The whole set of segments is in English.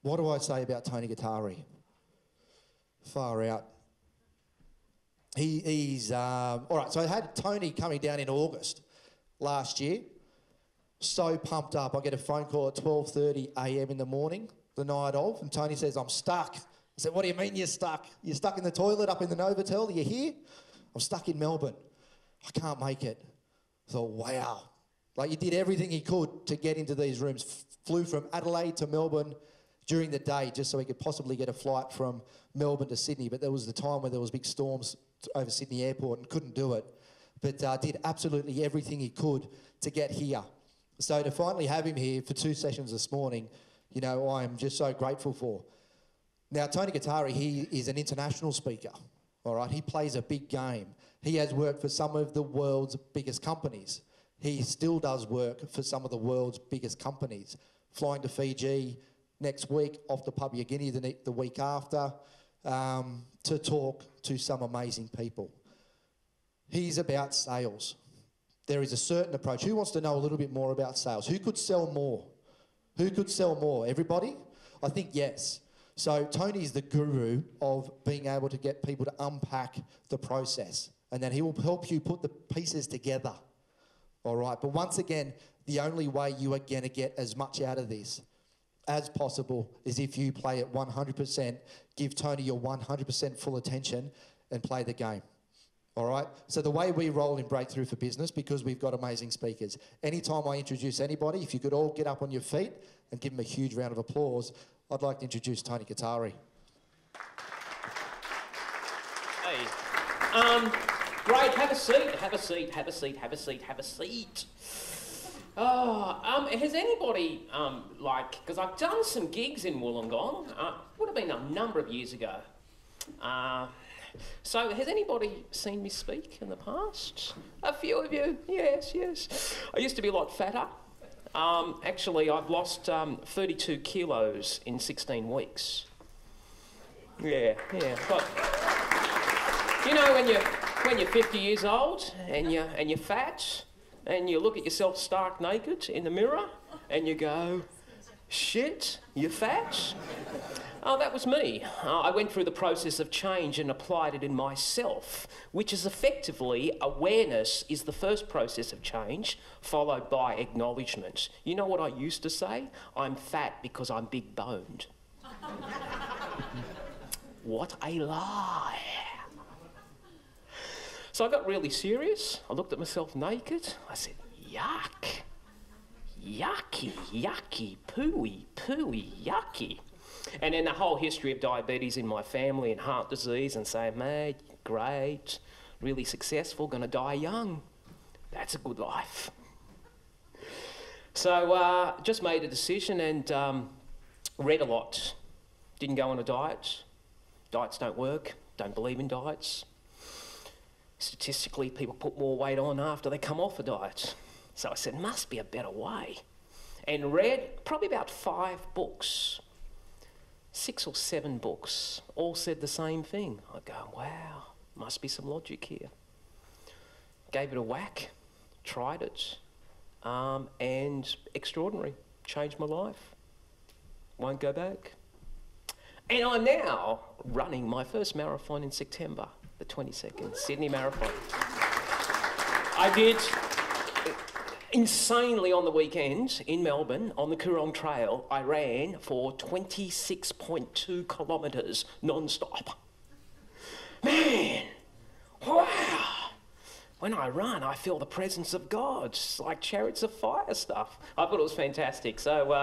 What do I say about Tony Guattari? Far out. He's all right. So I had Tony coming down in August last year. So pumped up. I get a phone call at 12:30 a.m. in the morning, the night of, and Tony says, "I'm stuck." I said, "What do you mean you're stuck? You're stuck in the toilet up in the Novotel? Are you here?" "I'm stuck in Melbourne. I can't make it." I thought, wow. Like, he did everything he could to get into these rooms. Flew from Adelaide to Melbourne during the day just so he could possibly get a flight from Melbourne to Sydney. But there was the time where there was big storms over Sydney Airport and couldn't do it. But did absolutely everything he could to get here. So to finally have him here for 2 sessions this morning, you know, I'm just so grateful for. Now, Tony Guattari, he is an international speaker, all right? He plays a big game. He has worked for some of the world's biggest companies. He still does work for some of the world's biggest companies. Flying to Fiji next week, off to Papua New Guinea the week after, to talk to some amazing people. He's about sales. There is a certain approach. Who wants to know a little bit more about sales? Who could sell more? Who could sell more? Everybody? I think yes. So Tony's the guru of being able to get people to unpack the process, and then he will help you put the pieces together. All right, but once again, the only way you are going to get as much out of this as possible is if you play it 100%, give Tony your 100% full attention and play the game. All right, so the way we roll in Breakthrough for Business, because we've got amazing speakers, anytime I introduce anybody, if you could all get up on your feet and give them a huge round of applause, I'd like to introduce Tony Guattari. Hey. Great, have a seat, have a seat, have a seat, have a seat, have a seat. Has anybody, because I've done some gigs in Wollongong, would have been a number of years ago. So has anybody seen me speak in the past? A few of you, yes, yes. I used to be a lot fatter. Actually, I've lost 32 kilos in 16 weeks. Yeah. But, you know, when you're 50 years old and you're fat and you look at yourself stark naked in the mirror and you go, shit, you're fat? Oh, that was me. I went through the process of change and applied it in myself, which is effectively awareness is the first process of change, followed by acknowledgement. You know what I used to say? I'm fat because I'm big boned. What a lie. So I got really serious. I looked at myself naked. I said, yuck. Yucky, yucky, pooey, yucky. And then the whole history of diabetes in my family and heart disease and saying, mate, great, really successful, gonna die young. That's a good life. So just made a decision and read a lot. Didn't go on a diet. Diets don't work. Don't believe in diets. Statistically, people put more weight on after they come off a diet. So I said, must be a better way. And read probably about 5 books. 6 or 7 books, all said the same thing. I go, wow, must be some logic here. Gave it a whack, tried it, and extraordinary. Changed my life. Won't go back. And I'm now running my first marathon in September, the 22nd, Sydney Marathon. I did insanely on the weekend in Melbourne on the Coorong Trail. I ran for 26.2 kilometres non-stop. Man, wow. When I run, I feel the presence of God. It's like Chariots of Fire stuff. I thought it was fantastic. So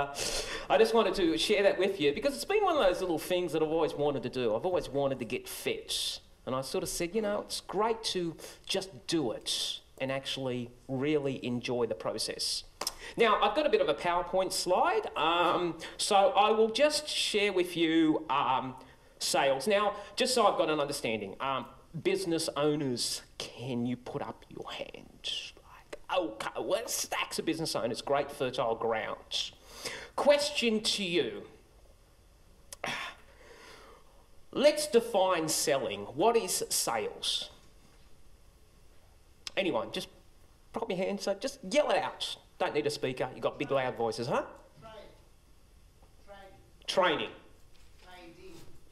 I just wanted to share that with you because it's been one of those little things that I've always wanted to do. I've always wanted to get fit. And I sort of said, you know, it's great to just do it and actually really enjoy the process. Now, I've got a bit of a PowerPoint slide, so I will just share with you sales. Now, just so I've got an understanding, business owners, can you put up your hand? Like, okay, well, stacks of business owners, great fertile ground. Question to you. Let's define selling. What is sales? Anyone, just pop your hand, so just yell it out. Don't need a speaker, you've got big loud voices, huh? Training.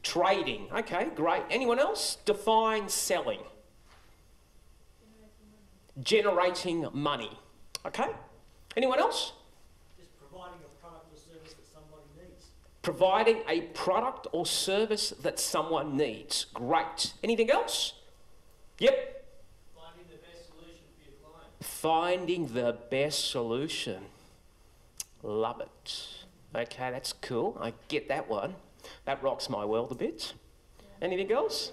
Trading. Okay, great. Anyone else? Define selling. Generating money. Okay. Anyone else? Just providing a product or service that somebody needs. Providing a product or service that someone needs. Great. Anything else? Yep. Finding the best solution for your client. Finding the best solution. Love it. Okay, that's cool. I get that one. That rocks my world a bit. Anything else?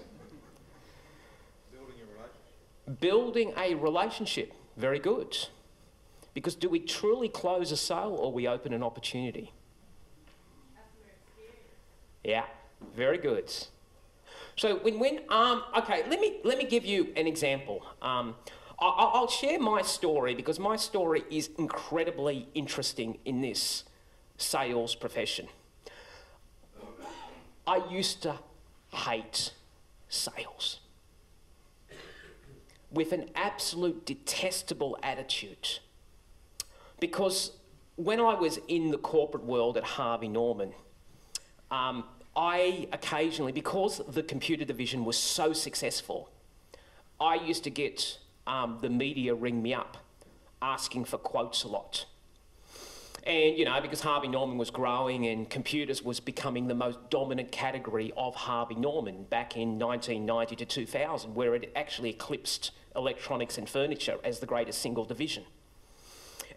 Building a relationship. Building a relationship. Very good. Because do we truly close a sale or we open an opportunity? Yeah, very good. So okay, let me give you an example. I'll share my story because my story is incredibly interesting in this sales profession. I used to hate sales with an absolute detestable attitude. Because when I was in the corporate world at Harvey Norman, I occasionally, because the computer division was so successful, I used to get the media ring me up asking for quotes a lot. And, you know, because Harvey Norman was growing and computers was becoming the most dominant category of Harvey Norman back in 1990 to 2000, where it actually eclipsed electronics and furniture as the greatest single division.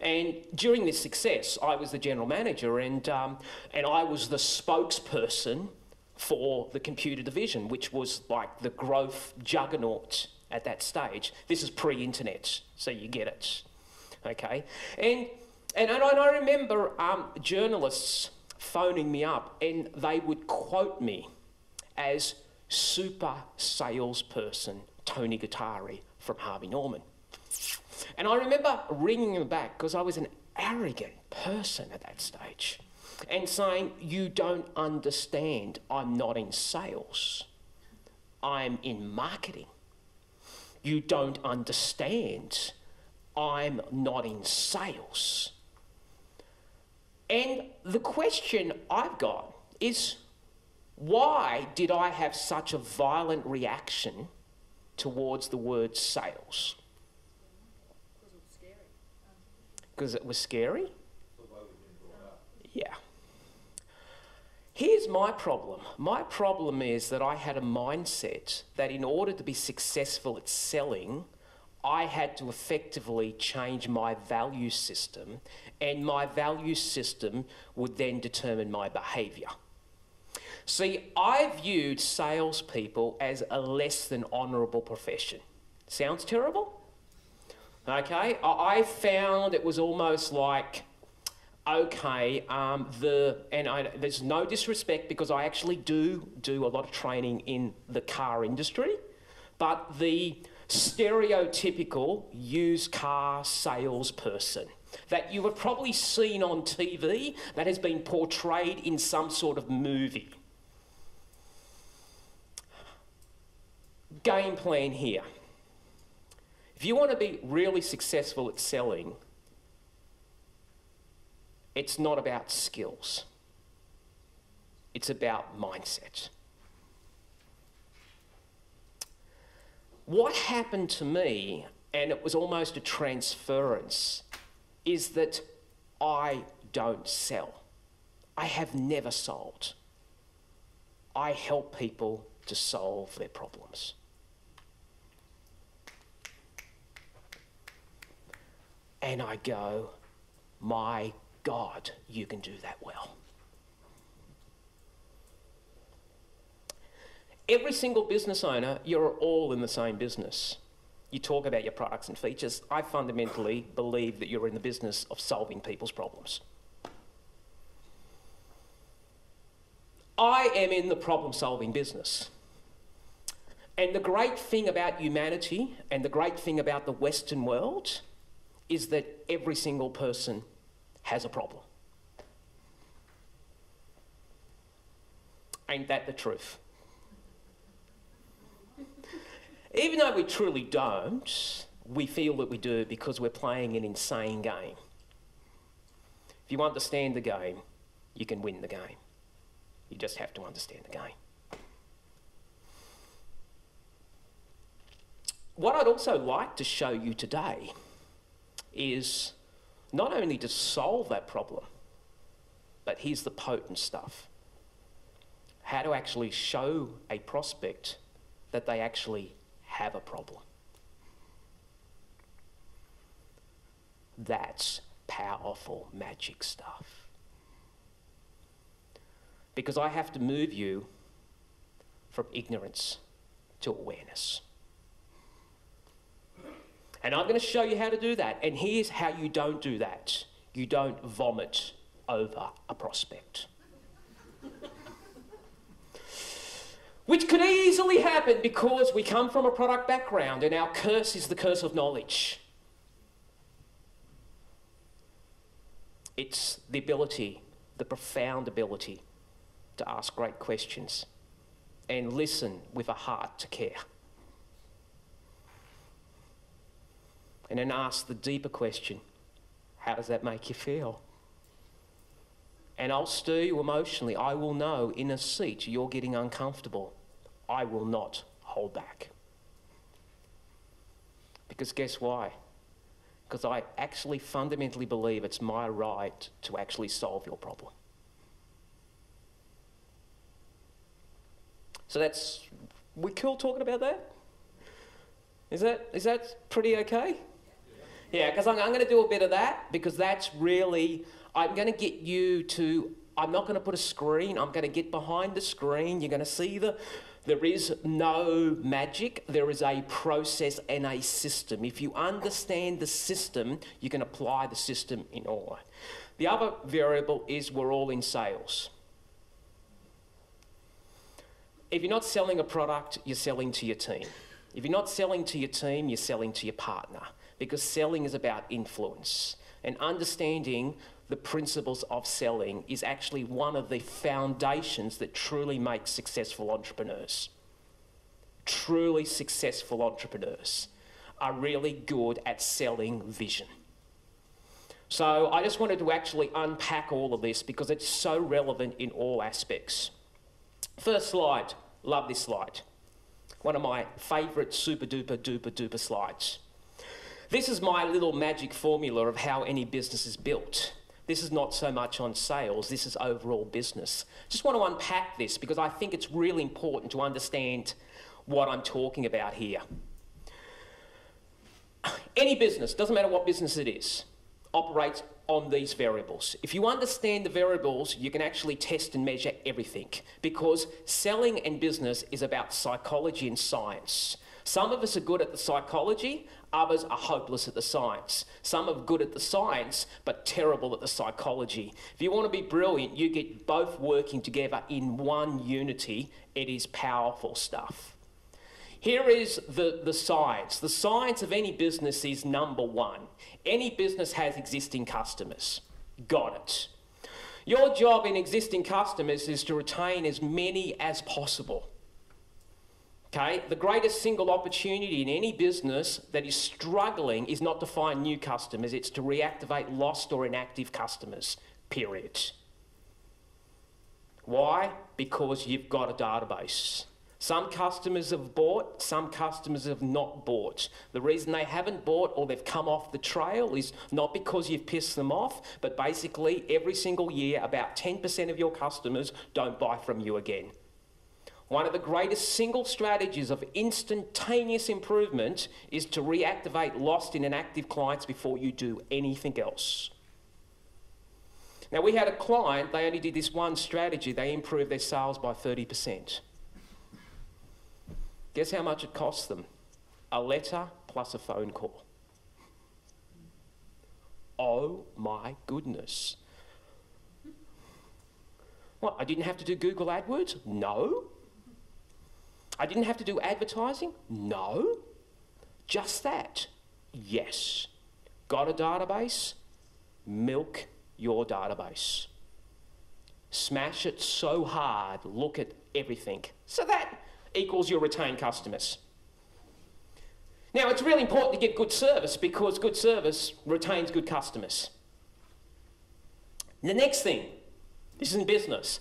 And during this success, I was the general manager and I was the spokesperson for the computer division, which was like the growth juggernaut at that stage. This is pre-internet, so you get it, okay? And I remember journalists phoning me up and they would quote me as super salesperson Tony Guattari from Harvey Norman. And I remember ringing them back because I was an arrogant person at that stage and saying, you don't understand, I'm not in sales, I'm in marketing. You don't understand, I'm not in sales. And the question I've got is, why did I have such a violent reaction towards the word sales? Because it was scary? Yeah. Here's my problem. My problem is that I had a mindset that in order to be successful at selling, I had to effectively change my value system, and my value system would then determine my behaviour. See, I viewed salespeople as a less than honourable profession. Sounds terrible? Okay, I found it was almost like, okay, there's no disrespect because I actually do a lot of training in the car industry, but the stereotypical used car salesperson that you have probably seen on TV that has been portrayed in some sort of movie. Game plan here. If you want to be really successful at selling, it's not about skills. It's about mindset. What happened to me, and it was almost a transference, is that I don't sell. I have never sold. I help people to solve their problems. And I go, my God, you can do that well. Every single business owner, you're all in the same business. You talk about your products and features. I fundamentally believe that you're in the business of solving people's problems. I am in the problem-solving business. And the great thing about humanity and the great thing about the Western world is that every single person has a problem. Ain't that the truth? Even though we truly don't, we feel that we do because we're playing an insane game. If you understand the game, you can win the game. You just have to understand the game. What I'd also like to show you today is not only to solve that problem, but here's the potent stuff. How to actually show a prospect that they actually have a problem. That's powerful magic stuff. Because I have to move you from ignorance to awareness. And I'm going to show you how to do that. And here's how you don't do that. You don't vomit over a prospect. Which could easily happen because we come from a product background and our curse is the curse of knowledge. It's the ability, the profound ability to ask great questions and listen with a heart to care. And then ask the deeper question, how does that make you feel? And I'll stir you emotionally. I will know in a seat you're getting uncomfortable. I will not hold back. Because guess why? Because I actually fundamentally believe it's my right to actually solve your problem. So that's, we cool talking about that? Is that pretty okay? Yeah, because I'm going to do a bit of that, because that's really, I'm going to get you to, I'm not going to put a screen, I'm going to get behind the screen, you're going to see there is no magic, there is a process and a system. If you understand the system, you can apply the system in all. The other variable is we're all in sales. If you're not selling a product, you're selling to your team. If you're not selling to your team, you're selling to your partner. Because selling is about influence. And understanding the principles of selling is actually one of the foundations that truly makes successful entrepreneurs. Truly successful entrepreneurs are really good at selling vision. So I just wanted to actually unpack all of this because it's so relevant in all aspects. First slide, love this slide. One of my favourite super duper duper duper slides. This is my little magic formula of how any business is built. This is not so much on sales, this is overall business. Just want to unpack this because I think it's really important to understand what I'm talking about here. Any business, doesn't matter what business it is, operates on these variables. If you understand the variables, you can actually test and measure everything because selling and business is about psychology and science. Some of us are good at the psychology, others are hopeless at the science. Some are good at the science, but terrible at the psychology. If you want to be brilliant, you get both working together in one unity. It is powerful stuff. Here is the science. The science of any business is number one. Any business has existing customers. Got it. Your job in existing customers is to retain as many as possible. Okay, the greatest single opportunity in any business that is struggling is not to find new customers, it's to reactivate lost or inactive customers, period. Why? Because you've got a database. Some customers have bought, some customers have not bought. The reason they haven't bought or they've come off the trail is not because you've pissed them off, but basically every single year about 10% of your customers don't buy from you again. One of the greatest single strategies of instantaneous improvement is to reactivate lost and inactive clients before you do anything else. Now, we had a client, they only did this one strategy, they improved their sales by 30%. Guess how much it cost them? A letter plus a phone call. Oh my goodness. What, I didn't have to do Google AdWords? No. I didn't have to do advertising? No. Just that? Yes. Got a database? Milk your database. Smash it so hard, look at everything. So that equals your retained customers. Now, it's really important to get good service because good service retains good customers. The next thing, this is in business.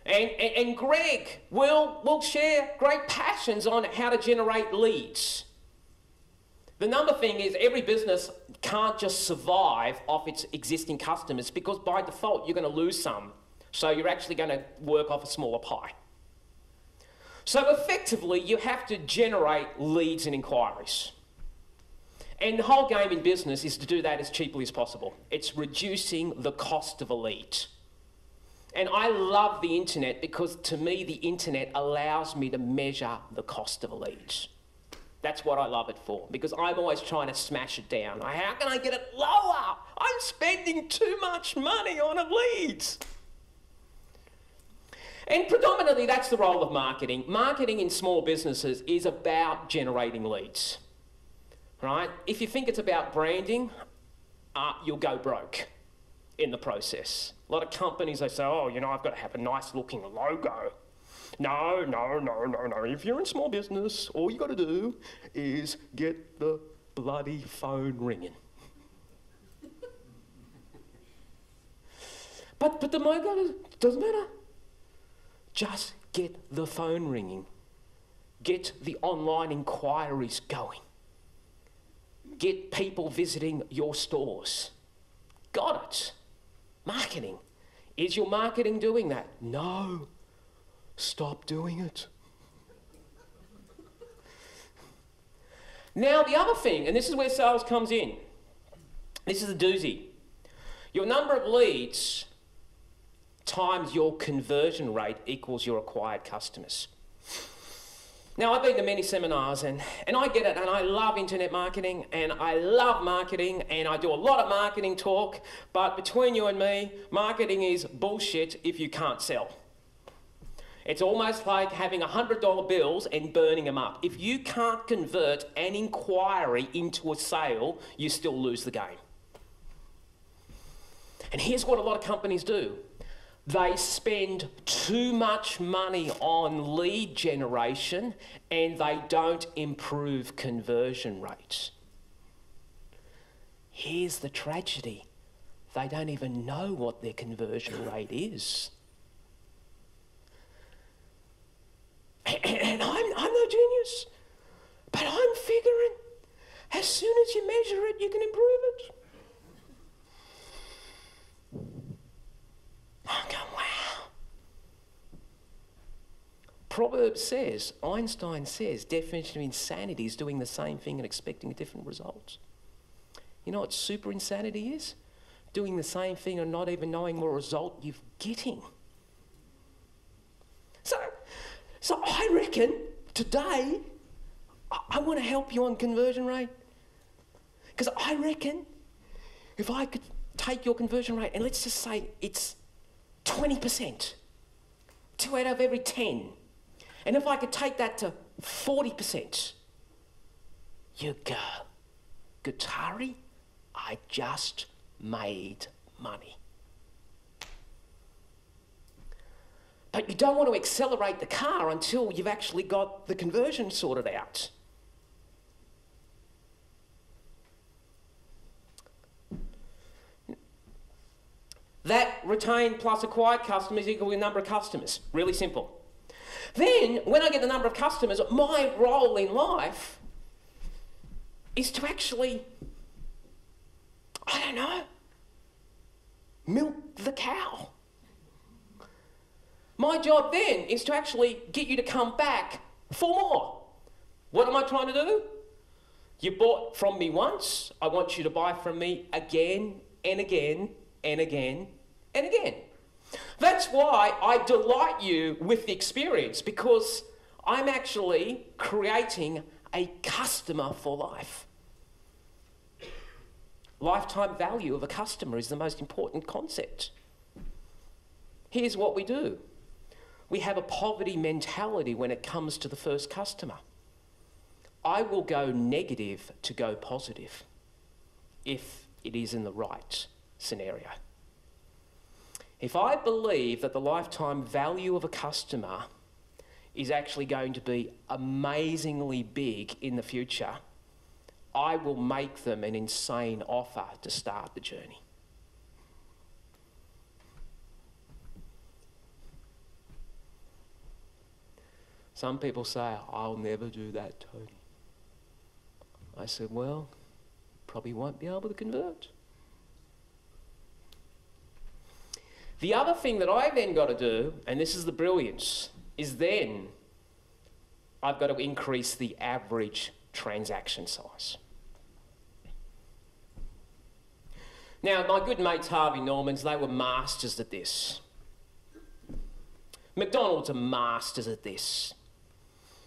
And Greg will share great passions on how to generate leads. The number thing is every business can't just survive off its existing customers because by default you're going to lose some. So you're actually going to work off a smaller pie. So effectively you have to generate leads and inquiries. And the whole game in business is to do that as cheaply as possible. It's reducing the cost of a lead. And I love the internet because to me the internet allows me to measure the cost of a lead. That's what I love it for, because I'm always trying to smash it down. How can I get it lower? I'm spending too much money on a lead. And predominantly that's the role of marketing. Marketing in small businesses is about generating leads, right? If you think it's about branding, you'll go broke in the process. A lot of companies, they say, oh, you know, I've got to have a nice looking logo. No. If you're in small business, all you got to do is get the bloody phone ringing. but the logo doesn't matter. Just get the phone ringing. Get the online inquiries going. Get people visiting your stores. Got it. Marketing. Is your marketing doing that? No. Stop doing it. Now the other thing, and this is where sales comes in. This is a doozy. Your number of leads times your conversion rate equals your acquired customers. Now, I've been to many seminars and I get it, and I love internet marketing, and I love marketing, and I do a lot of marketing talk, but between you and me, marketing is bullshit if you can't sell. It's almost like having $100 bills and burning them up. If you can't convert an inquiry into a sale, you still lose the game. And here's what a lot of companies do. They spend too much money on lead generation and they don't improve conversion rates. Here's the tragedy. They don't even know what their conversion rate is. And I'm no genius, but I'm figuring as soon as you measure it, you can improve it. I'm going, wow. Proverbs says, Einstein says, definition of insanity is doing the same thing and expecting a different result. You know what super insanity is? Doing the same thing and not even knowing what result you're getting. So I reckon today, I want to help you on conversion rate. Because I reckon if I could take your conversion rate and let's just say it's 20%, 2 out of every 10. And if I could take that to 40%, you go, Guattari, I just made money. But you don't want to accelerate the car until you've actually got the conversion sorted out. That retained plus acquired customers equal the number of customers. Really simple. Then, when I get the number of customers, my role in life is to actually, I don't know, milk the cow. My job then is to actually get you to come back for more. What am I trying to do? You bought from me once, I want you to buy from me again and again and again and again. That's why I delight you with the experience, because I'm actually creating a customer for life. Lifetime value of a customer is the most important concept. Here's what we do. We have a poverty mentality when it comes to the first customer. I will go negative to go positive if it is in the right scenario. If I believe that the lifetime value of a customer is actually going to be amazingly big in the future, I will make them an insane offer to start the journey. Some people say, I'll never do that, Tony. I said, well, probably won't be able to convert. The other thing that I then got to do, and this is the brilliance, is then I've got to increase the average transaction size. Now, my good mates Harvey Normans, they were masters at this. McDonald's are masters at this.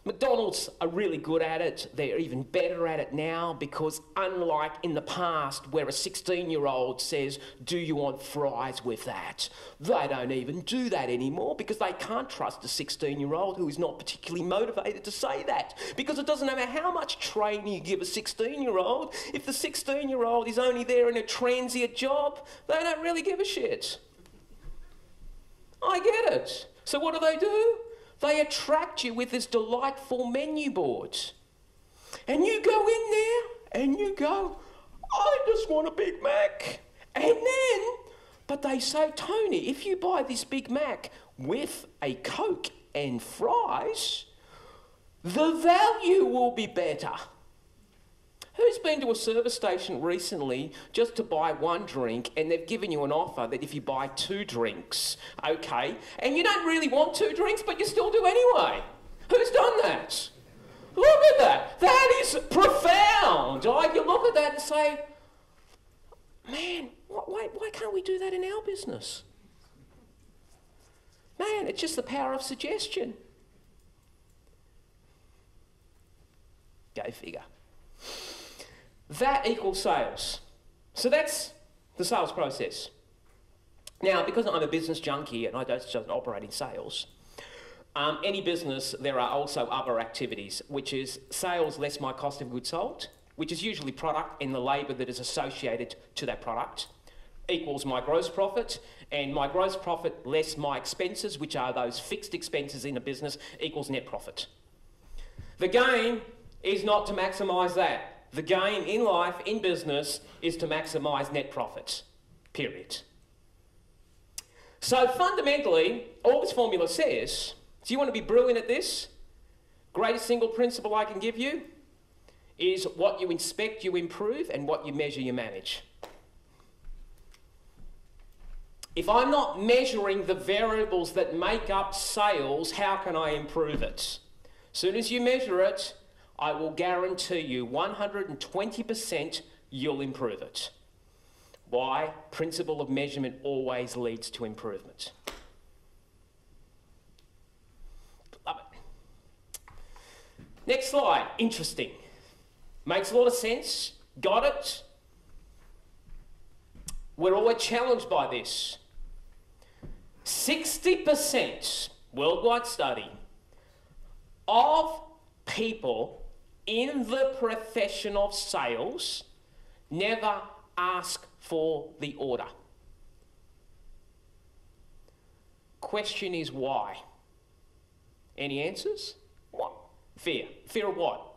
McDonald's are really good at it. They're even better at it now because unlike in the past where a 16-year-old says, do you want fries with that? They don't even do that anymore because they can't trust a 16-year-old who is not particularly motivated to say that. Because it doesn't matter how much training you give a 16-year-old, if the 16-year-old is only there in a transient job, they don't really give a shit. I get it. So what do? They attract you with this delightful menu board. And you go in there and you go, I just want a Big Mac. And then, but they say, Tony, if you buy this Big Mac with a Coke and fries, the value will be better. Who's been to a service station recently just to buy one drink and they've given you an offer that if you buy 2 drinks, okay, and you don't really want 2 drinks but you still do anyway? Who's done that? Look at that. That is profound. Like you look at that and say, man, why can't we do that in our business? Man, it's just the power of suggestion. Go figure. That equals sales. So that's the sales process. Now, because I'm a business junkie and I don't just operate in sales, any business, there are also other activities, which is sales less my cost of goods sold, which is usually product and the labour that is associated to that product, equals my gross profit, and my gross profit less my expenses, which are those fixed expenses in a business, equals net profit. The game is not to maximise that. The game in life, in business, is to maximise net profit, period. So fundamentally, all this formula says, do you want to be brilliant at this? Greatest single principle I can give you is what you inspect, you improve, and what you measure, you manage. If I'm not measuring the variables that make up sales, how can I improve it? As soon as you measure it, I will guarantee you 120% you'll improve it. Why? Principle of measurement always leads to improvement. Love it. Next slide. Interesting. Makes a lot of sense. Got it? We're always challenged by this. 60% worldwide study of people in the profession of sales never ask for the order. Question is why? Any answers? What? Fear. Fear of what?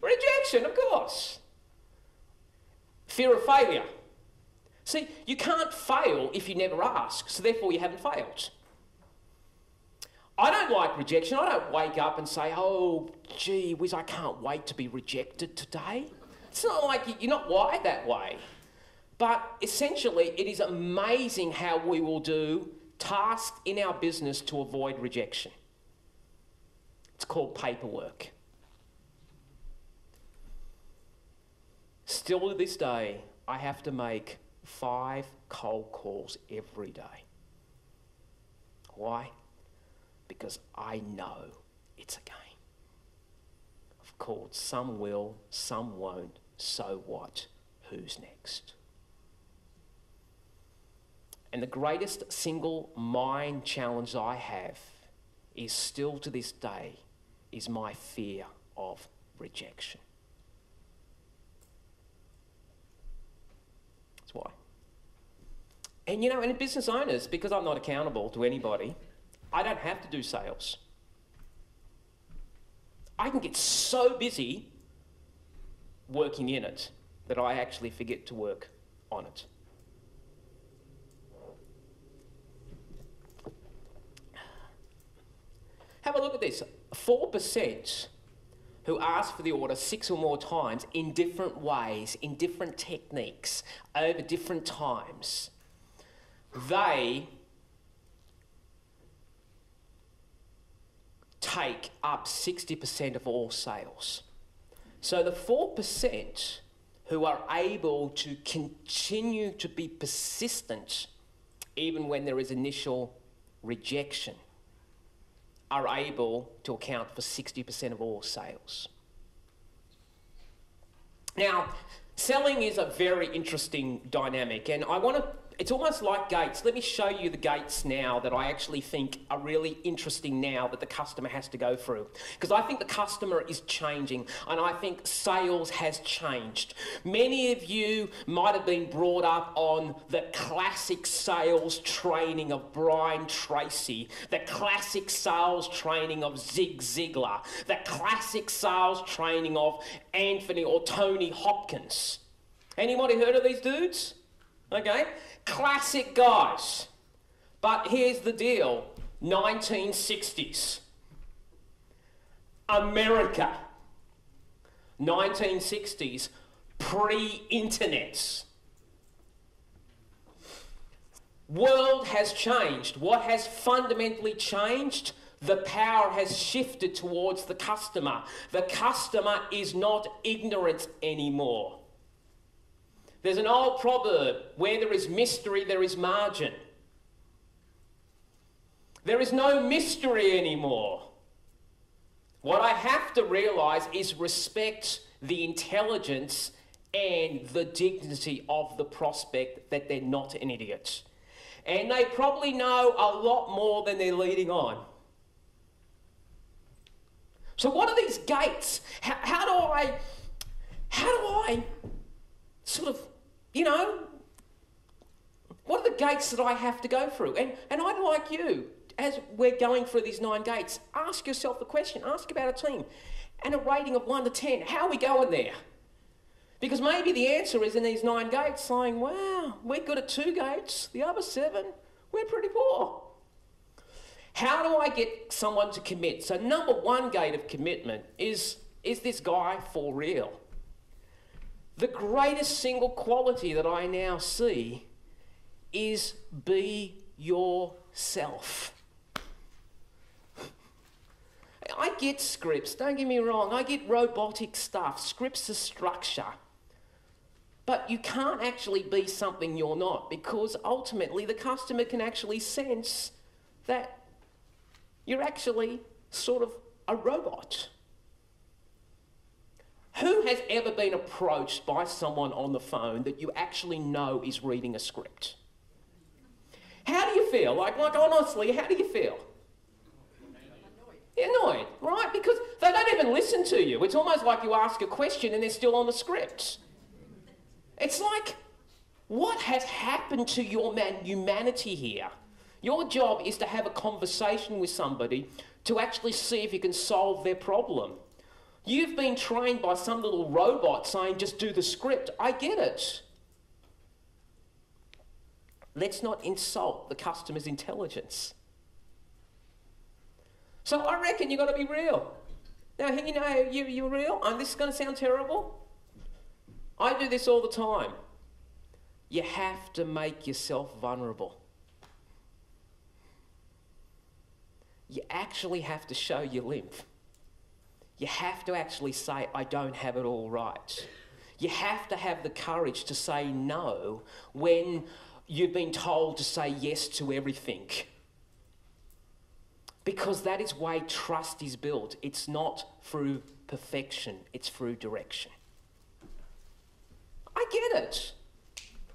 Rejection, of course. Fear of failure. See, you can't fail if you never ask, so therefore you haven't failed. I don't like rejection. I don't wake up and say, oh, gee whiz, I can't wait to be rejected today. It's not like you're not wired that way. But essentially, it is amazing how we will do tasks in our business to avoid rejection. It's called paperwork. Still to this day, I have to make 5 cold calls every day. Why? Because I know it's a game. I've called some will, some won't, so what? Who's next? And the greatest single mind challenge I have is still to this day is my fear of rejection. That's why. And you know, and business owners, because I'm not accountable to anybody, I don't have to do sales. I can get so busy working in it that I actually forget to work on it. Have a look at this, 4% who ask for the order 6 or more times in different ways, in different techniques, over different times, they take up 60% of all sales. So the 4% who are able to continue to be persistent even when there is initial rejection are able to account for 60% of all sales. Now, selling is a very interesting dynamic, and it's almost like gates. Let me show you the gates now that I actually think are really interesting now that the customer has to go through. Because I think the customer is changing, and I think sales has changed. Many of you might have been brought up on the classic sales training of Brian Tracy, the classic sales training of Zig Ziglar, the classic sales training of Anthony or Tony Hopkins. Anybody heard of these dudes? Okay, classic guys. But here's the deal, 1960s. America. 1960s, pre-internets. World has changed. What has fundamentally changed? The power has shifted towards the customer. The customer is not ignorant anymore. There's an old proverb, where there is mystery, there is margin. There is no mystery anymore. What I have to realise is respect the intelligence and the dignity of the prospect, that they're not an idiot. And they probably know a lot more than they're leading on. So what are these gates? How do I sort of, you know, what are the gates that I have to go through? And I'd like you, as we're going through these 9 gates, ask yourself the question, ask about a team, and a rating of 1 to 10. How are we going there? Because maybe the answer is in these 9 gates saying, wow, we're good at 2 gates, the other 7, we're pretty poor. How do I get someone to commit? So number 1 gate of commitment is this guy for real? The greatest single quality that I now see is be yourself. I get scripts, don't get me wrong, I get robotic stuff, scripts are structure. But you can't actually be something you're not, because ultimately the customer can actually sense that you're actually sort of a robot. Who has ever been approached by someone on the phone that you actually know is reading a script? How do you feel? Like honestly, how do you feel? You're annoyed, right? Because they don't even listen to you. It's almost like you ask a question and they're still on the script. It's like, what has happened to your humanity here? Your job is to have a conversation with somebody to actually see if you can solve their problem. You've been trained by some little robot saying, just do the script. I get it. Let's not insult the customer's intelligence. So I reckon you've got to be real. Now, you know, you're real. This is going to sound terrible. I do this all the time. You have to make yourself vulnerable. You actually have to show your limp. You have to actually say, I don't have it all right. You have to have the courage to say no when you've been told to say yes to everything. Because that is why trust is built. It's not through perfection, it's through direction. I get it.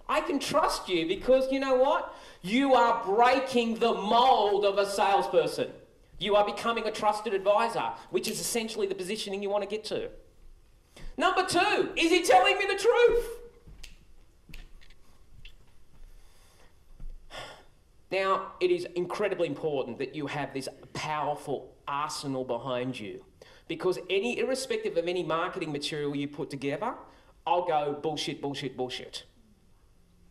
I can trust you because you know what? You are breaking the mold of a salesperson. You are becoming a trusted advisor, which is essentially the positioning you want to get to. Number 2, is he telling me the truth? Now, it is incredibly important that you have this powerful arsenal behind you, because irrespective of any marketing material you put together, I'll go bullshit, bullshit, bullshit.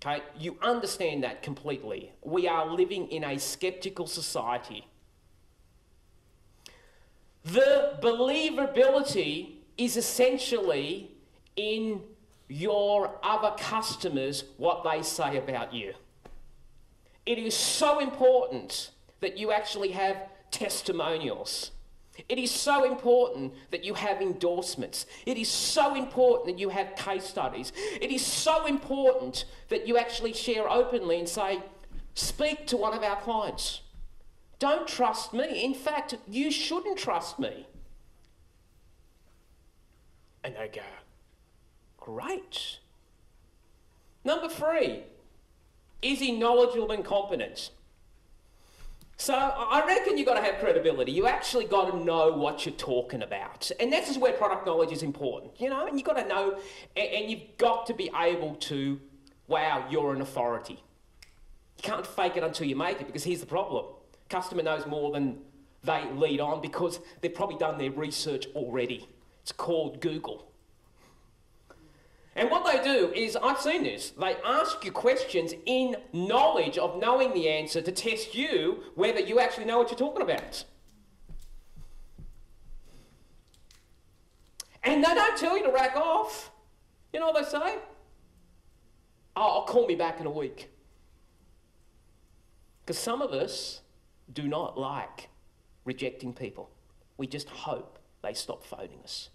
Okay, you understand that completely. We are living in a skeptical society. The believability is essentially in your other customers, what they say about you. It is so important that you actually have testimonials. It is so important that you have endorsements. It is so important that you have case studies. It is so important that you actually share openly and say, speak to one of our clients. Don't trust me. In fact, you shouldn't trust me. And they go, great. Number 3, is he knowledgeable and competent? So I reckon you've got to have credibility. You actually got to know what you're talking about. And this is where product knowledge is important, you know, and you've got to know, and you've got to be able to, wow, you're an authority. You can't fake it until you make it, because here's the problem. Customer knows more than they lead on because they've probably done their research already. It's called Google. And what they do is, I've seen this, they ask you questions in knowledge of knowing the answer to test you whether you actually know what you're talking about. And they don't tell you to rack off. You know what they say? Oh, call me back in a week. Because some of us do not like rejecting people. We just hope they stop phoning us.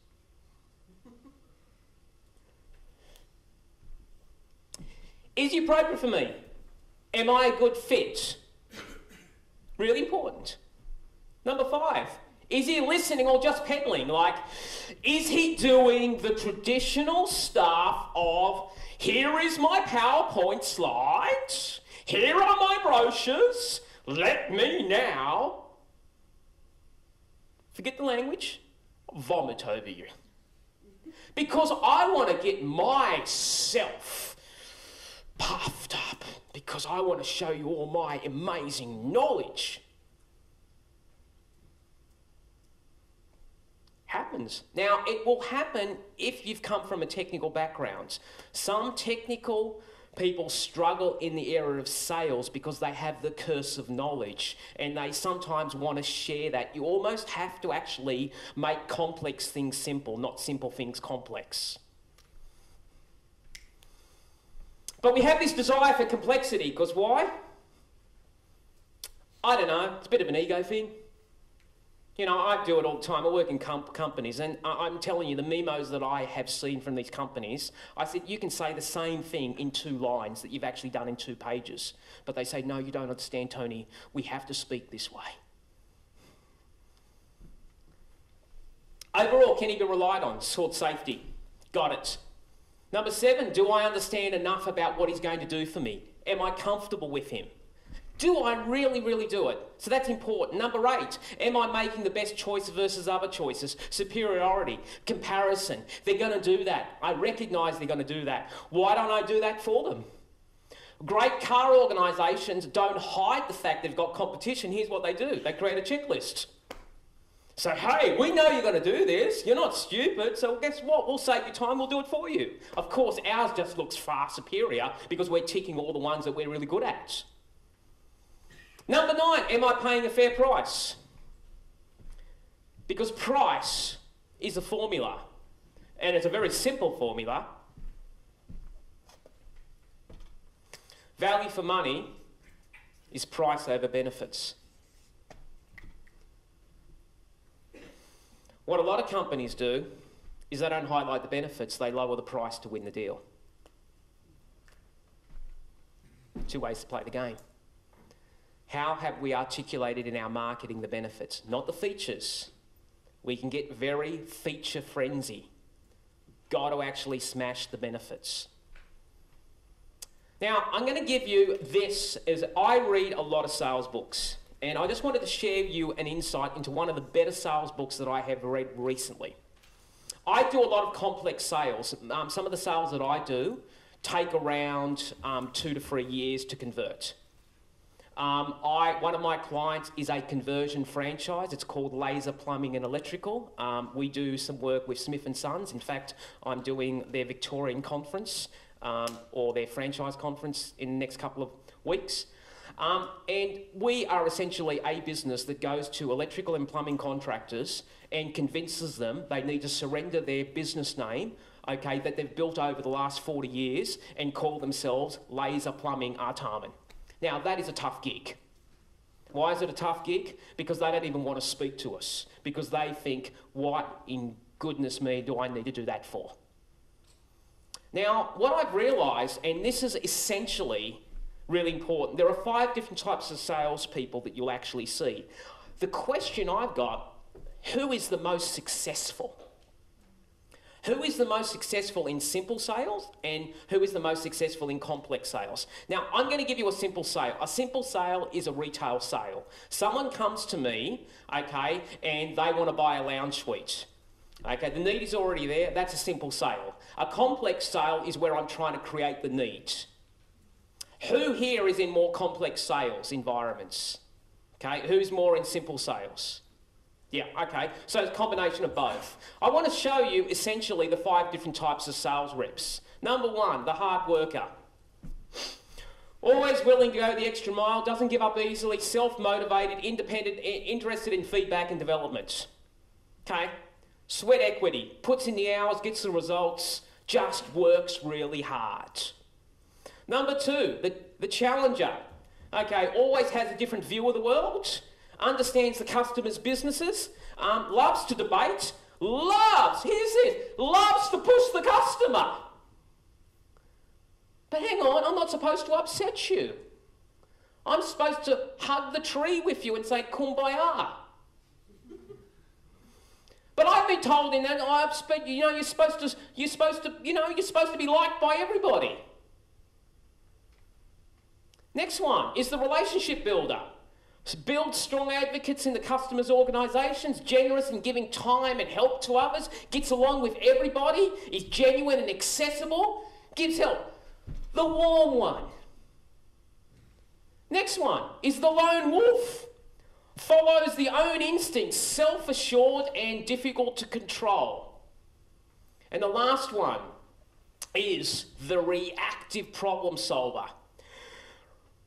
Is he appropriate for me? Am I a good fit? Really important. Number 5, is he listening or just peddling? Like, is he doing the traditional stuff of, here is my PowerPoint slides, here are my brochures, let me now, forget the language, vomit over you. Because I want to get myself puffed up, because I want to show you all my amazing knowledge. Happens. Now, it will happen if you've come from a technical background. Some technical people struggle in the area of sales because they have the curse of knowledge, and they sometimes want to share that. You almost have to actually make complex things simple, not simple things complex. But we have this desire for complexity, because why? I don't know, it's a bit of an ego thing. You know, I do it all the time. I work in companies, and I'm telling you, the memos that I have seen from these companies, I said, you can say the same thing in 2 lines that you've actually done in 2 pages. But they say, no, you don't understand, Tony. We have to speak this way. Overall, can he be relied on? Sword safety. Got it. Number 7, do I understand enough about what he's going to do for me? Am I comfortable with him? Do I really, really do it? So that's important. Number 8, am I making the best choice versus other choices? Superiority, comparison. They're going to do that. I recognise they're going to do that. Why don't I do that for them? Great car organisations don't hide the fact they've got competition. Here's what they do. They create a checklist. So, hey, we know you're going to do this. You're not stupid. So guess what? We'll save you time. We'll do it for you. Of course, ours just looks far superior because we're ticking all the ones that we're really good at. Number 9, am I paying a fair price? Because price is a formula. And it's a very simple formula. Value for money is price over benefits. What a lot of companies do is they don't highlight the benefits, they lower the price to win the deal. 2 ways to play the game. How have we articulated in our marketing the benefits? Not the features. We can get very feature frenzy. Got to actually smash the benefits. Now, I'm going to give you this as I read a lot of sales books. And I just wanted to share you an insight into one of the better sales books that I have read recently. I do a lot of complex sales. Some of the sales that I do take around 2 to 3 years to convert. One of my clients is a conversion franchise. It's called Laser Plumbing and Electrical. We do some work with Smith & Sons. In fact, I'm doing their Victorian conference or their franchise conference in the next couple of weeks. And we are essentially a business that goes to electrical and plumbing contractors and convinces them they need to surrender their business name, okay, that they've built over the last 40 years and call themselves Laser Plumbing Artarmon. Now, that is a tough gig. Why is it a tough gig? Because they don't even want to speak to us, because they think, what in goodness me do I need to do that for? Now, what I've realised, and this is essentially really important, there are 5 different types of salespeople that you'll actually see. The question I've got, who is the most successful? Who is the most successful in simple sales and who is the most successful in complex sales? Now, I'm going to give you a simple sale. A simple sale is a retail sale. Someone comes to me, okay, and they want to buy a lounge suite. Okay, the need is already there. That's a simple sale. A complex sale is where I'm trying to create the need. Who here is in more complex sales environments? Okay, who's more in simple sales? Yeah, okay, so it's a combination of both. I want to show you essentially the 5 different types of sales reps. Number 1, the hard worker. Always willing to go the extra mile, doesn't give up easily, self-motivated, independent, interested in feedback and development. Okay, sweat equity, puts in the hours, gets the results, just works really hard. Number 2, the challenger. Okay, always has a different view of the world, understands the customer's businesses, loves to debate, loves to push the customer. But hang on, I'm not supposed to upset you. I'm supposed to hug the tree with you and say kumbaya. But I've been told in that you're supposed to be liked by everybody. Next one is the relationship builder. Builds strong advocates in the customer's organisations, generous in giving time and help to others, gets along with everybody, is genuine and accessible, gives help. The warm one. Next one is the lone wolf. Follows the own instincts, self-assured and difficult to control. And the last one is the reactive problem solver.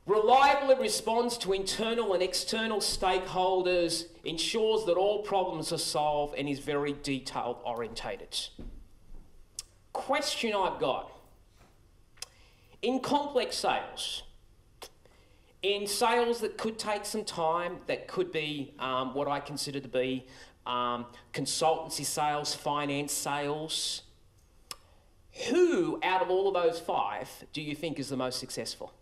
Reliably responds to internal and external stakeholders, ensures that all problems are solved, and is very detailed orientated. Question I've got. In complex sales, in sales that could take some time, that could be what I consider to be consultancy sales, finance sales, who out of all of those 5 do you think is the most successful?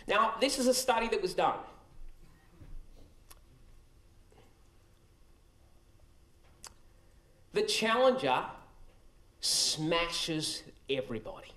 Now, this is a study that was done. The challenger smashes everybody.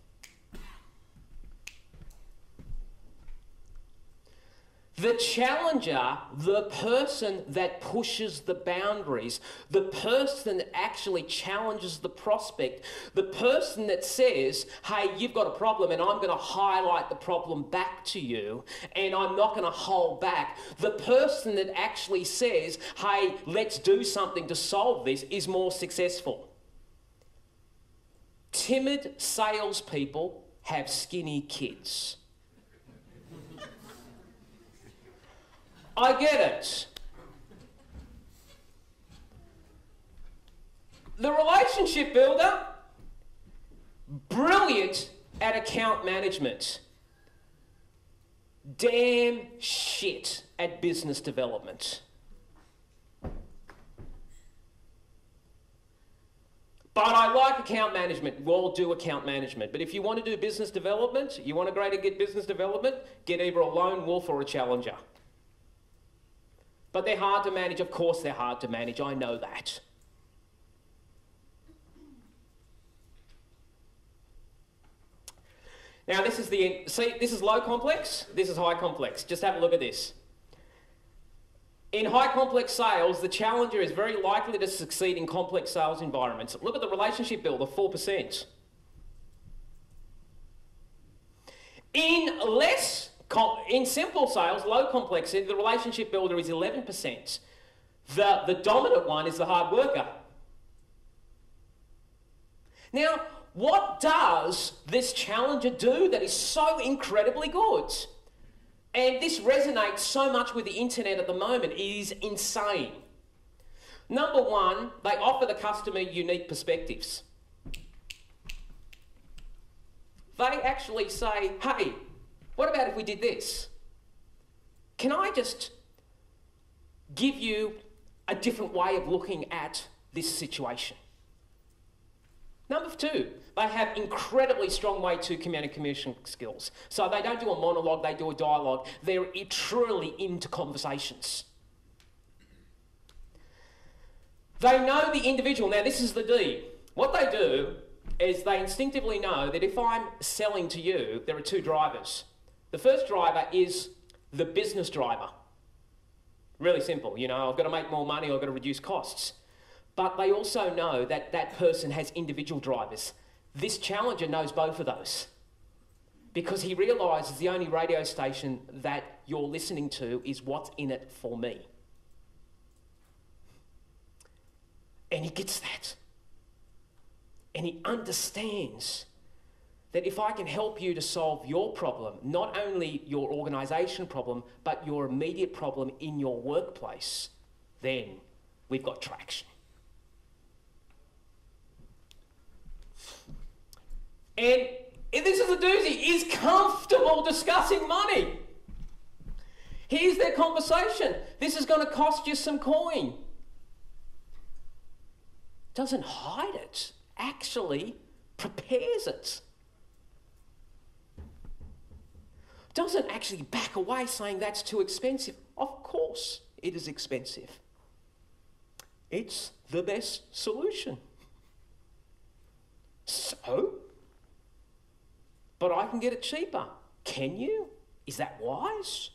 The challenger, the person that pushes the boundaries, the person that actually challenges the prospect, the person that says, hey, you've got a problem and I'm going to highlight the problem back to you and I'm not going to hold back. The person that actually says, hey, let's do something to solve this is more successful. Timid salespeople have skinny kids. I get it. The relationship builder, brilliant at account management. Damn shit at business development. But I like account management. We'll do account management. But if you want to do business development, you want to get business development, get either a lone wolf or a challenger. But they're hard to manage. Of course they're hard to manage. I know that. Now this is this is low complex, this is high complex. Just have a look at this. In high complex sales, the challenger is very likely to succeed in complex sales environments. Look at the relationship builder, 4%. In simple sales, low complexity, the relationship builder is 11%. The dominant one is the hard worker. Now, what does this challenger do that is so incredibly good? And this resonates so much with the internet at the moment. It is insane. Number one, they offer the customer unique perspectives. They actually say, hey, what about if we did this? Can I just give you a different way of looking at this situation? Number two, they have incredibly strong way to communication skills. So they don't do a monologue, they do a dialogue. They're truly into conversations. They know the individual. Now, this is the D. What they do is they instinctively know that if I'm selling to you, there are two drivers. The first driver is the business driver. Really simple, you know, I've got to make more money, I've got to reduce costs. But they also know that that person has individual drivers. This challenger knows both of those because he realises the only radio station that you're listening to is what's in it for me. And he gets that. And he understands that if I can help you to solve your problem, not only your organisation problem, but your immediate problem in your workplace, then we've got traction. And this is a doozy, he's comfortable discussing money. Here's their conversation. This is going to cost you some coin. Doesn't hide it, actually prepares it. Doesn't actually back away saying that's too expensive. Of course it is expensive. It's the best solution. So? But I can get it cheaper. Can you? Is that wise?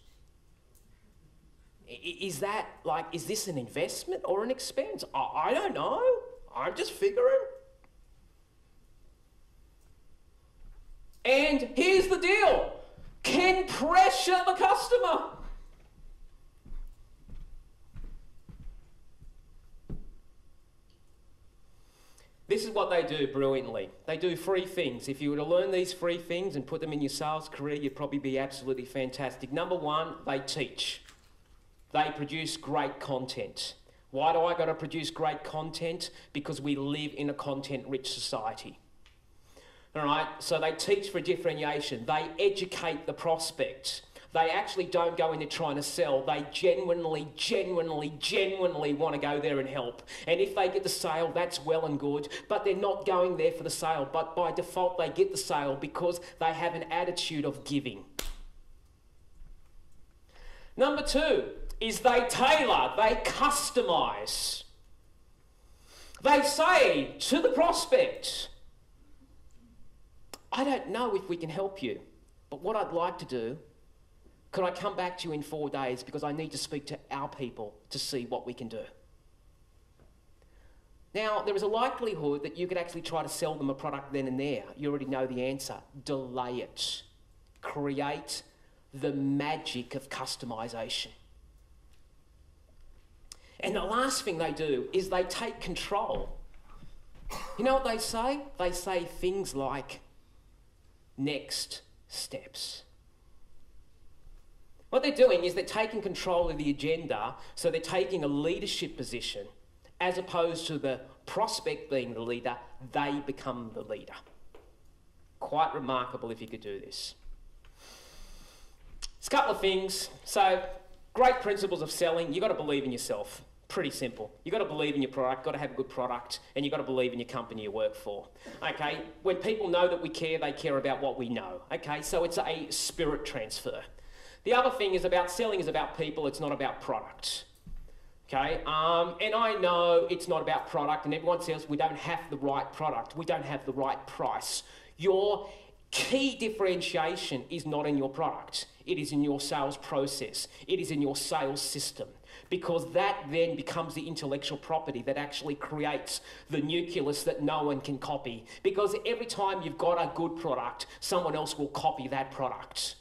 Is that like, is this an investment or an expense? I don't know. I'm just figuring. And here's the deal. Can pressure the customer. This is what they do brilliantly. They do free things. If you were to learn these free things and put them in your sales career, you'd probably be absolutely fantastic. Number one, they teach. They produce great content. Why do I got to produce great content? Because we live in a content-rich society. All right, so they teach for differentiation. They educate the prospect. They actually don't go in there trying to sell. They genuinely want to go there and help. And if they get the sale, that's well and good, but they're not going there for the sale. But by default, they get the sale because they have an attitude of giving. Number two is they tailor, they customise. They say to the prospect, I don't know if we can help you, but what I'd like to do, could I come back to you in 4 days because I need to speak to our people to see what we can do. Now, there is a likelihood that you could actually try to sell them a product then and there. You already know the answer. Delay it. Create the magic of customisation. And the last thing they do is they take control. You know what they say? They say things like, next steps. What they're doing is they're taking control of the agenda, so they're taking a leadership position. As opposed to the prospect being the leader, they become the leader. Quite remarkable if you could do this. There's a couple of things. So, great principles of selling. You've got to believe in yourself. Pretty simple. You've got to believe in your product, got to have a good product, and you've got to believe in your company you work for. Okay, when people know that we care, they care about what we know. Okay, so it's a spirit transfer. The other thing is about selling is about people, it's not about product. Okay, and I know it's not about product, and everyone says we don't have the right product, we don't have the right price. Your key differentiation is not in your product, it is in your sales process, it is in your sales system. Because that then becomes the intellectual property that actually creates the nucleus that no one can copy. Because every time you've got a good product, someone else will copy that product.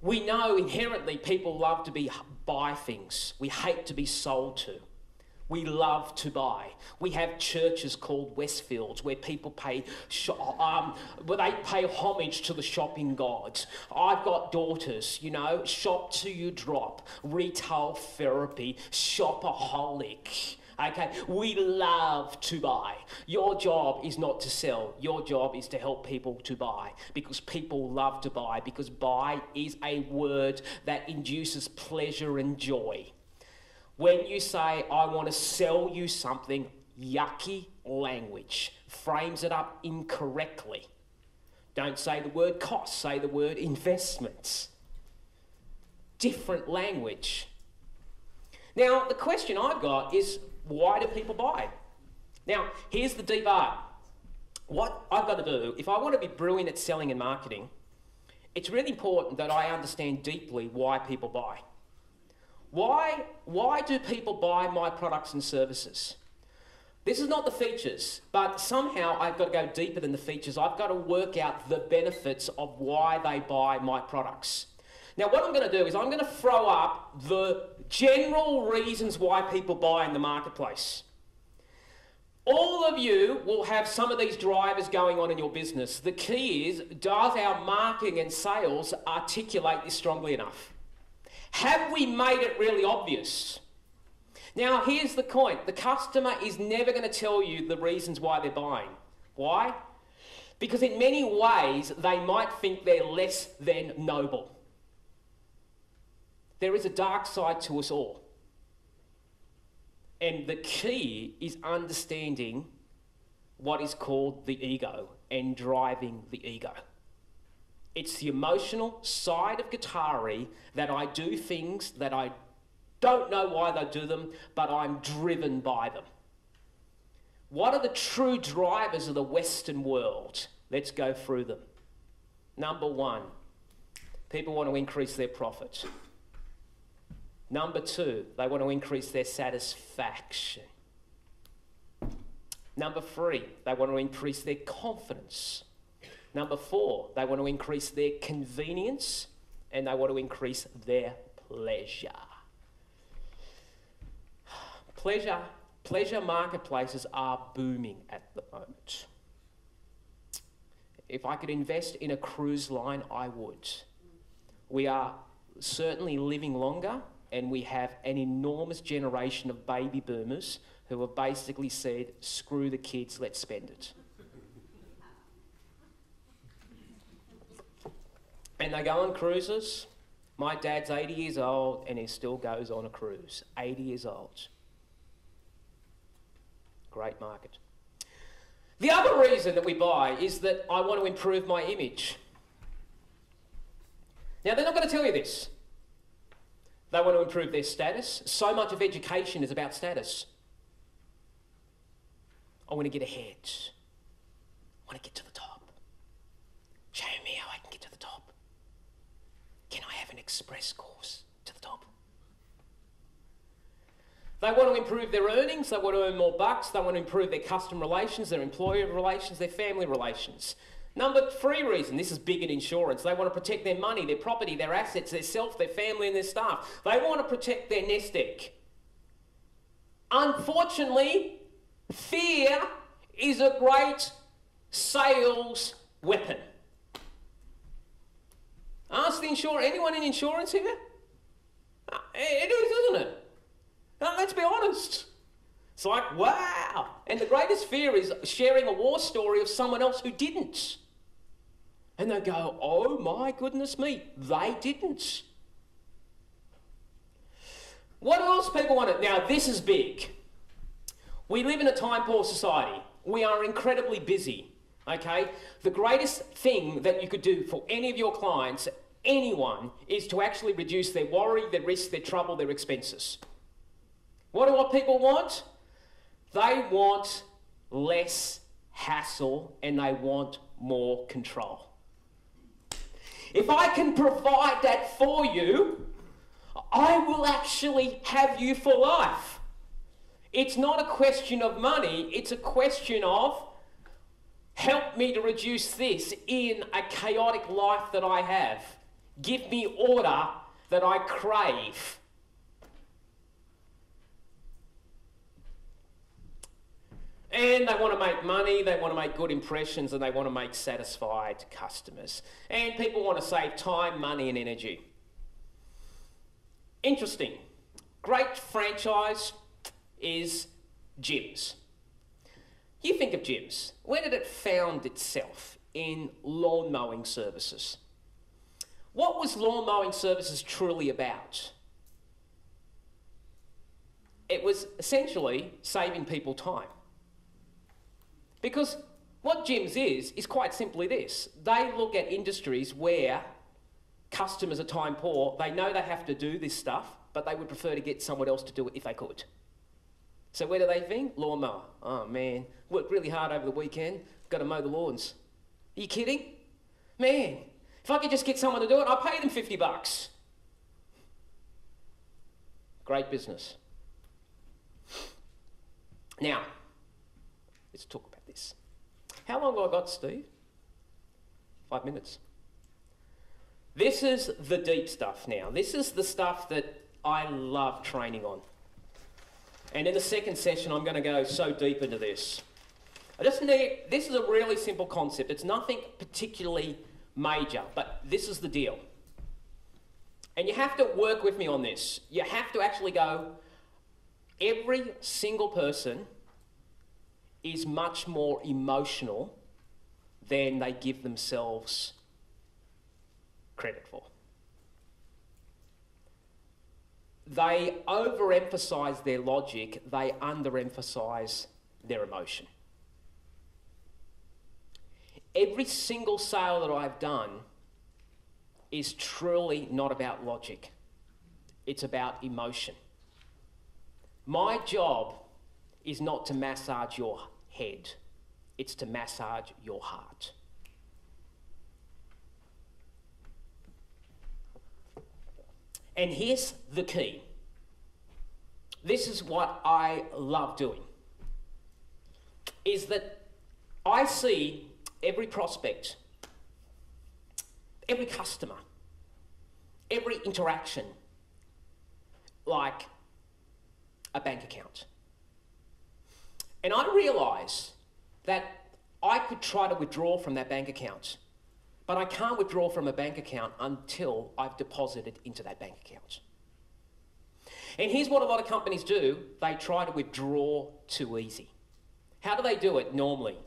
We know inherently people love to buy things. We hate to be sold to. We love to buy. We have churches called Westfields where people pay homage to the shopping gods. I've got daughters, you know, shop till you drop, retail therapy, shopaholic. Okay, we love to buy. Your job is not to sell. Your job is to help people to buy, because people love to buy, because buy is a word that induces pleasure and joy. When you say, I want to sell you something, yucky language frames it up incorrectly. Don't say the word cost, say the word investments. Different language. Now, the question I've got is, why do people buy? Now, here's the deep art. What I've got to do, if I want to be brilliant at selling and marketing, it's really important that I understand deeply why people buy. Why do people buy my products and services? This is not the features, but somehow I've got to go deeper than the features. I've got to work out the benefits of why they buy my products. Now, what I'm going to do is I'm going to throw up the general reasons why people buy in the marketplace. All of you will have some of these drivers going on in your business. The key is, does our marketing and sales articulate this strongly enough? Have we made it really obvious? Now, here's the point. The customer is never going to tell you the reasons why they're buying. Why? Because in many ways, they might think they're less than noble. There is a dark side to us all. And the key is understanding what is called the ego and driving the ego. It's the emotional side of Guitarri that I do things that I don't know why they do them, but I'm driven by them. What are the true drivers of the Western world? Let's go through them. Number one, people want to increase their profit. Number two, they want to increase their satisfaction. Number three, they want to increase their confidence. Number four, they want to increase their convenience, and they want to increase their pleasure. Pleasure marketplaces are booming at the moment. If I could invest in a cruise line, I would. We are certainly living longer, and we have an enormous generation of baby boomers who have basically said, screw the kids, let's spend it. And they go on cruises. My dad's 80 years old and he still goes on a cruise. 80 years old. Great market. The other reason that we buy is that I want to improve my image. Now, they're not going to tell you this. They want to improve their status. So much of education is about status. I want to get ahead. I want to get to the top. Show me how I can get to the top. Can I have an express course to the top? They want to improve their earnings. They want to earn more bucks. They want to improve their customer relations, their employer relations, their family relations. Number three reason, this is big in insurance, they want to protect their money, their property, their assets, their self, their family and their staff. They want to protect their nest egg. Unfortunately, fear is a great sales weapon. Ask the insurer, anyone in insurance here? It is, isn't it? Now, let's be honest. It's like, wow. And the greatest fear is sharing a war story of someone else who didn't. And they go, oh my goodness me, they didn't. What else people want to... Now, this is big. We live in a time-poor society. We are incredibly busy, okay? The greatest thing that you could do for any of your clients, anyone, is to actually reduce their worry, their risk, their trouble, their expenses. What people want? They want less hassle and they want more control. If I can provide that for you, I will actually have you for life. It's not a question of money, it's a question of help me to reduce this in a chaotic life that I have. Give me order that I crave. And they want to make money, they want to make good impressions, and they want to make satisfied customers. And people want to save time, money, and energy. Interesting. Great franchise is gyms. You think of gyms. Where did it found itself? In lawn mowing services. What was lawn mowing services truly about? It was essentially saving people time. Because what gyms is quite simply this. They look at industries where customers are time poor. They know they have to do this stuff, but they would prefer to get someone else to do it if they could. So where do they think? Lawnmower. Oh man, worked really hard over the weekend, got to mow the lawns. Are you kidding? Man, if I could just get someone to do it, I'll pay them $50. Great business. Now, let's talk about this. How long have I got, Steve? 5 minutes. This is the deep stuff now. This is the stuff that I love training on. And in the second session, I'm going to go so deep into this. This is a really simple concept. It's nothing particularly major, but this is the deal. And you have to work with me on this. You have to actually go, every single person is much more emotional than they give themselves credit for. They overemphasize their logic, they underemphasize their emotion. Every single sale that I've done is truly not about logic. It's about emotion. My job is not to massage your head. It's to massage your heart. And here's the key. This is what I love doing. Is that I see every prospect, every customer, every interaction like a bank account. And I realise that I could try to withdraw from that bank account, but I can't withdraw from a bank account until I've deposited into that bank account. And here's what a lot of companies do. They try to withdraw too easy. How do they do it normally?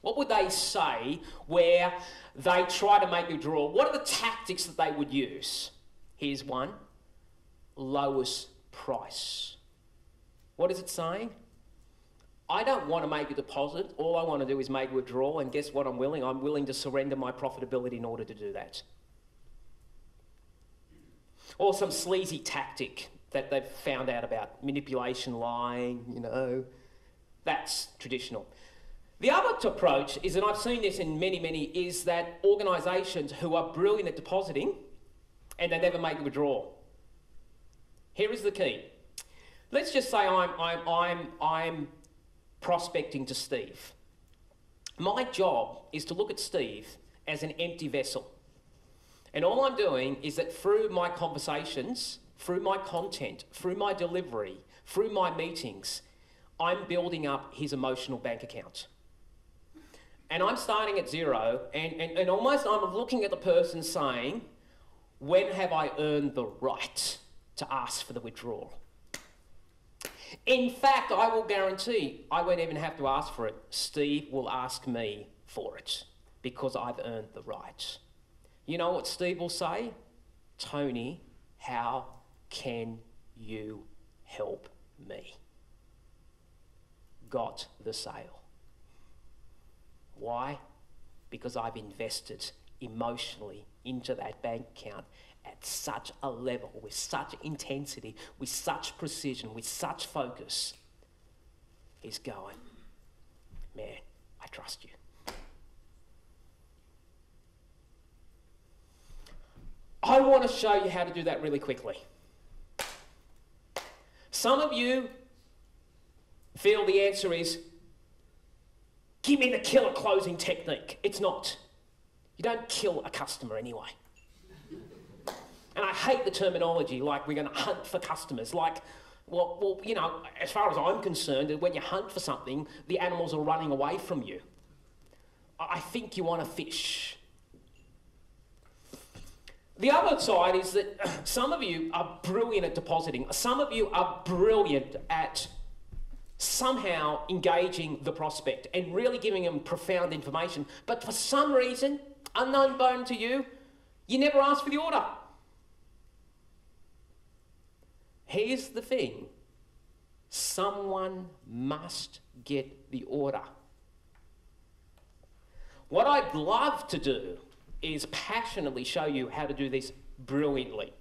What would they say where they try to make withdrawal? What are the tactics that they would use? Here's one. Lowest price. What is it saying? I don't want to make a deposit. All I want to do is make a withdrawal, and guess what I'm willing? I'm willing to surrender my profitability in order to do that. Or some sleazy tactic that they've found out about. Manipulation, lying, you know. That's traditional. The other approach is, and I've seen this in many, is that organisations who are brilliant at depositing and they never make a withdrawal. Here is the key. Let's just say I'm prospecting to Steve. My job is to look at Steve as an empty vessel. And all I'm doing is that through my conversations, through my content, through my delivery, through my meetings, I'm building up his emotional bank account. And I'm starting at zero, and almost I'm looking at the person saying, when have I earned the right to ask for the withdrawal? In fact, I will guarantee I won't even have to ask for it. Steve will ask me for it because I've earned the right. You know what Steve will say? Tony, how can you help me? Got the sale. Why? Because I've invested emotionally into that bank account at such a level, with such intensity, with such precision, with such focus. He's going, man, I trust you. I want to show you how to do that really quickly. Some of you feel the answer is, give me the killer closing technique. It's not. You don't kill a customer anyway. And I hate the terminology like we're going to hunt for customers. Like Well, you know, as far as I'm concerned, when you hunt for something, the animals are running away from you. I think you want to fish. The other side is that some of you are brilliant at depositing. Some of you are brilliant at somehow engaging the prospect and really giving them profound information. But for some reason, unknown to you, you never ask for the order. Here's the thing. Someone must get the order. What I'd love to do is passionately show you how to do this brilliantly.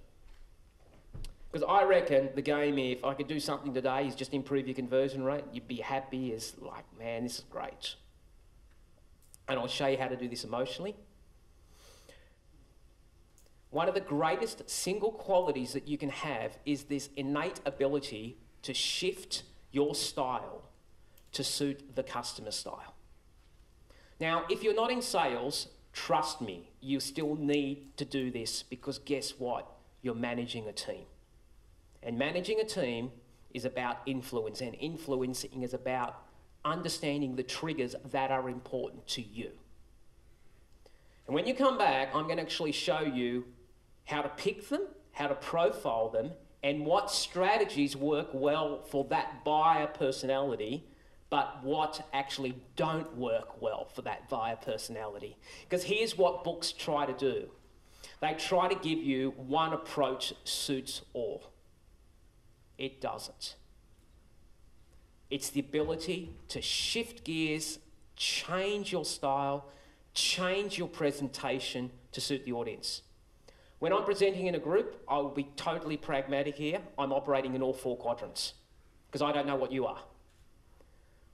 Because I reckon the game, if I could do something today, is just improve your conversion rate. You'd be happy as like, man, this is great. And I'll show you how to do this emotionally. One of the greatest single qualities that you can have is this innate ability to shift your style to suit the customer style. Now, if you're not in sales, trust me, you still need to do this because guess what? You're managing a team. And managing a team is about influence, and influencing is about understanding the triggers that are important to you. And when you come back, I'm going to actually show you how to pick them, how to profile them, and what strategies work well for that buyer personality, but what actually don't work well for that buyer personality. Because here's what books try to do. They try to give you one approach suits all. It doesn't. It's the ability to shift gears, change your style, change your presentation to suit the audience. When I'm presenting in a group, I will be totally pragmatic here. I'm operating in all 4 quadrants because I don't know what you are.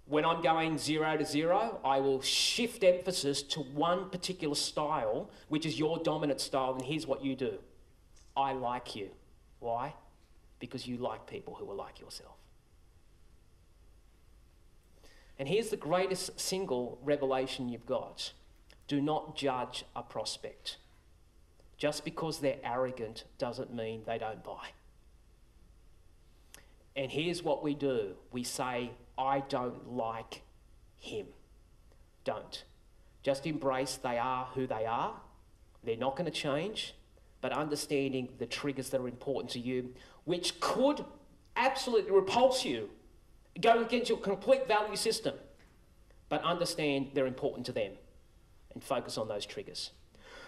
When I'm going 0 to 0, I will shift emphasis to one particular style, which is your dominant style, and here's what you do. I like you. Why? Because you like people who are like yourself. And here's the greatest single revelation you've got. Do not judge a prospect. Just because they're arrogant doesn't mean they don't buy. And here's what we do. We say, I don't like him. Don't. Just embrace they are who they are. They're not going to change. But understanding the triggers that are important to you, which could absolutely repulse you, go against your complete value system. But understand they're important to them and focus on those triggers.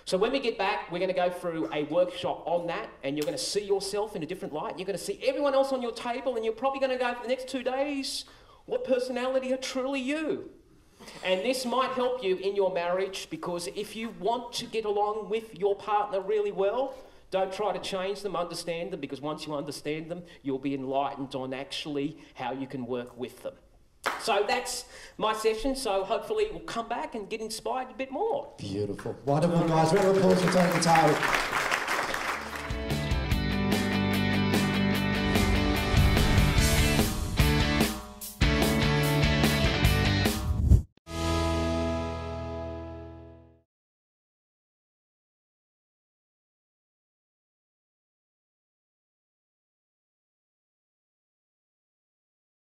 So when we get back, we're going to go through a workshop on that, and you're going to see yourself in a different light. You're going to see everyone else on your table, and you're probably going to go for the next 2 days, what personality are truly you? And this might help you in your marriage, because if you want to get along with your partner really well, don't try to change them, understand them, because once you understand them, you'll be enlightened on actually how you can work with them. So that's my session, so hopefully we'll come back and get inspired a bit more. Beautiful. Wonderful, guys. Round of applause for Tony Matari.